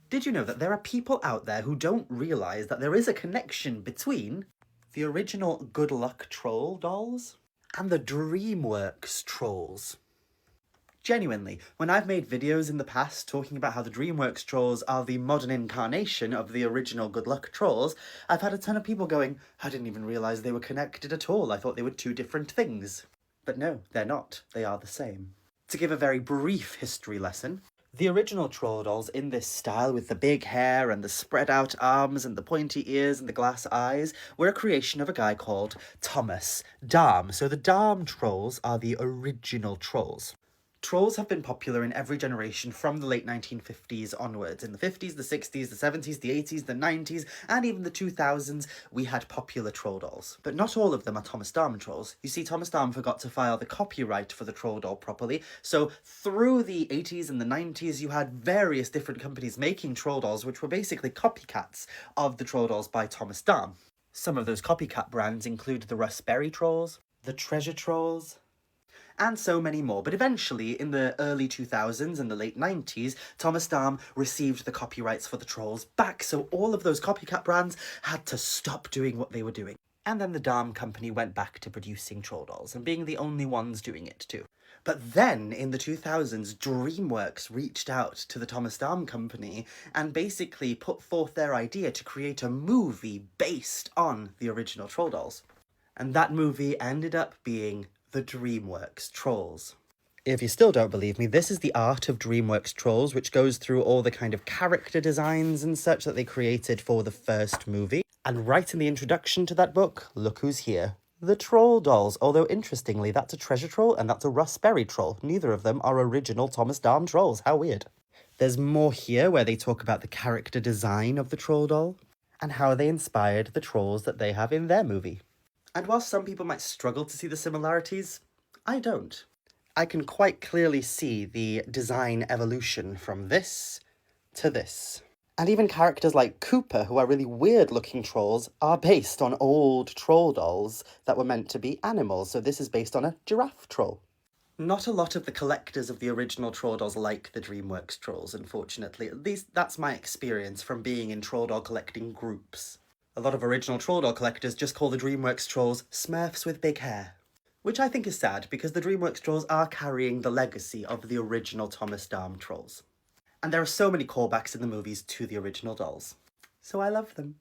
Did you know that there are people out there who don't realise that there is a connection between the original Good Luck Troll dolls and the Dreamworks Trolls? Genuinely, when I've made videos in the past talking about how the Dreamworks Trolls are the modern incarnation of the original Good Luck Trolls, I've had a ton of people going, I didn't even realise they were connected at all, I thought they were two different things. But no, they're not, they are the same. To give a very brief history lesson, the original troll dolls in this style with the big hair and the spread out arms and the pointy ears and the glass eyes were a creation of a guy called Thomas Darm. So the Darm trolls are the original trolls. Trolls have been popular in every generation from the late 1950s onwards. In the 50s, the 60s, the 70s, the 80s, the 90s, and even the 2000s, we had popular troll dolls. But not all of them are Thomas Darm trolls. You see, Thomas Darm forgot to file the copyright for the troll doll properly, so through the 80s and the 90s, you had various different companies making troll dolls, which were basically copycats of the troll dolls by Thomas Darm. Some of those copycat brands include the Raspberry Trolls, the Treasure Trolls, and so many more. But eventually, in the early 2000s and the late 90s, Thomas Darm received the copyrights for the trolls back, so all of those copycat brands had to stop doing what they were doing. And then the Darm company went back to producing troll dolls, and being the only ones doing it too. But then, in the 2000s, Dreamworks reached out to the Thomas Darm company and basically put forth their idea to create a movie based on the original troll dolls. And that movie ended up being the Dreamworks Trolls. If you still don't believe me, this is the art of Dreamworks Trolls, which goes through all the kind of character designs and such that they created for the first movie. And right in the introduction to that book, look who's here. The Troll Dolls. Although, interestingly, that's a Treasure Troll and that's a Raspberry Troll. Neither of them are original Thomas Darm trolls. How weird. There's more here where they talk about the character design of the troll doll and how they inspired the trolls that they have in their movie. And while some people might struggle to see the similarities, I don't. I can quite clearly see the design evolution from this to this. And even characters like Cooper, who are really weird-looking trolls, are based on old troll dolls that were meant to be animals, so this is based on a giraffe troll. Not a lot of the collectors of the original troll dolls like the Dreamworks Trolls, unfortunately. At least that's my experience from being in troll doll collecting groups. A lot of original troll doll collectors just call the Dreamworks Trolls Smurfs with big hair. Which I think is sad, because the Dreamworks Trolls are carrying the legacy of the original Thomas Darm trolls. And there are so many callbacks in the movies to the original dolls. So I love them.